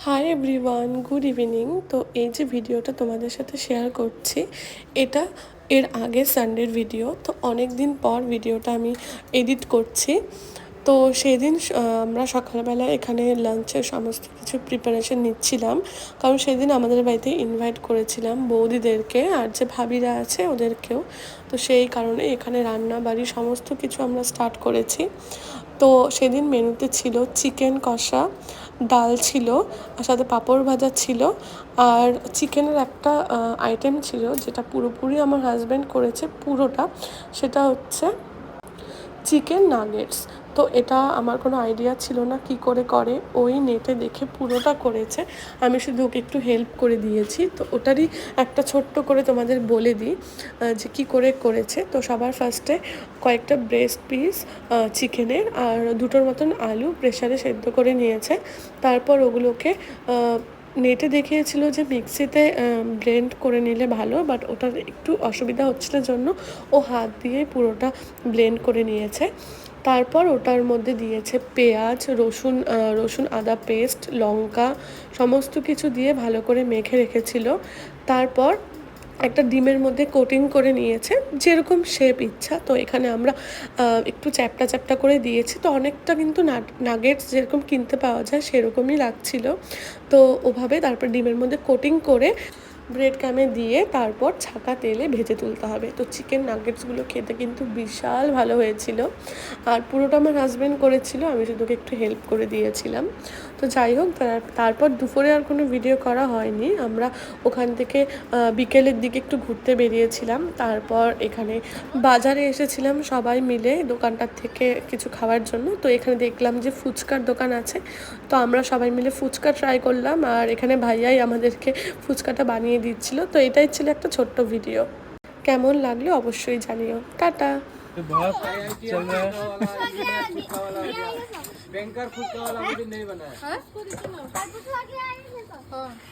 Hi everyone, good evening. তো এই যে ভিডিওটা তোমাদের সাথে শেয়ার করছি, এটা এর আগের সানডের ভিডিও। তো অনেক দিন পর ভিডিওটা আমি এডিট করছি। তো সেদিন আমরা সকালবেলা এখানে লাঞ্চের সমস্ত কিছু প্রিপারেশন নিচ্ছিলাম, কারণ সেদিন আমাদের বাড়িতে ইনভাইট করেছিলাম বৌদিদেরকে, আর যে ভাবিরা আছে ওদেরকেও। তো সেই কারণে এখানে রান্না বাড়ি সমস্ত কিছু আমরা স্টার্ট করেছি। তো সেদিন মেনুতে ছিল চিকেন কষা, ডাল ছিল, আর সাথে পাঁপড় ভাজা ছিল, আর চিকেনের একটা আইটেম ছিল যেটা পুরোপুরি আমার হাজব্যান্ড করেছে পুরোটা, সেটা হচ্ছে চিকেন নাগেটস। তো এটা আমার কোনো আইডিয়া ছিল না কি করে করে, ওই নেটে দেখে পুরোটা করেছে, আমি শুধু ওকে একটু হেল্প করে দিয়েছি। তো ওটারই একটা ছোট্ট করে তোমাদের বলে দিই যে কী করে করেছে। তো সবার ফার্স্টে কয়েকটা ব্রেস্ট পিস চিকেনের আর দুটোর মতন আলু প্রেশারে সেদ্ধ করে নিয়েছে। তারপর ওগুলোকে নেটে দেখিয়েছিল যে মিক্সিতে ব্লেন্ড করে নিলে ভালো, বাট ওটার একটু অসুবিধা হচ্ছিল জন্য ও হাত দিয়েই পুরোটা ব্লেন্ড করে নিয়েছে। তারপর ওটার মধ্যে দিয়েছে পেঁয়াজ, রসুন আদা পেস্ট, লঙ্কা, সমস্ত কিছু দিয়ে ভালো করে মেখে রেখেছিল। তারপর একটা ডিমের মধ্যে কোটিং করে নিয়েছে, যেরকম শেপ ইচ্ছা। তো এখানে আমরা একটু চ্যাপটা চ্যাপটা করে দিয়েছি, তো অনেকটা কিন্তু নাগেটস যেরকম কিনতে পাওয়া যায় সেরকমই লাগছিল। তো ওভাবে তারপর ডিমের মধ্যে কোটিং করে ব্রেড ক্যামে দিয়ে তারপর ছাঁকা তেলে ভেজে তুলতে হবে। তো চিকেন নাগেটসগুলো খেতে কিন্তু বিশাল ভালো হয়েছিল, আর পুরোটা আমার হাজব্যান্ড করেছিল, আমি শুধু একটু হেল্প করে দিয়েছিলাম। তো যাই হোক, তারপর দুপুরে আর কোনো ভিডিও করা হয়নি। আমরা ওখান থেকে বিকেলের দিকে একটু ঘুরতে বেরিয়েছিলাম। তারপর এখানে বাজারে এসেছিলাম সবাই মিলে দোকানটার থেকে কিছু খাওয়ার জন্য। তো এখানে দেখলাম যে ফুচকার দোকান আছে, তো আমরা সবাই মিলে ফুচকা ট্রাই করলাম, আর এখানে ভাইয়াই আমাদেরকে ফুচকাটা বানিয়ে দিচ্ছিল। তো এটাই ছিল একটা ছোট্ট ভিডিও। কেমন লাগলো অবশ্যই জানিও। টাটা। बहुत चल रहा है। बैंकर खुद का वाला मुझे नहीं बना है।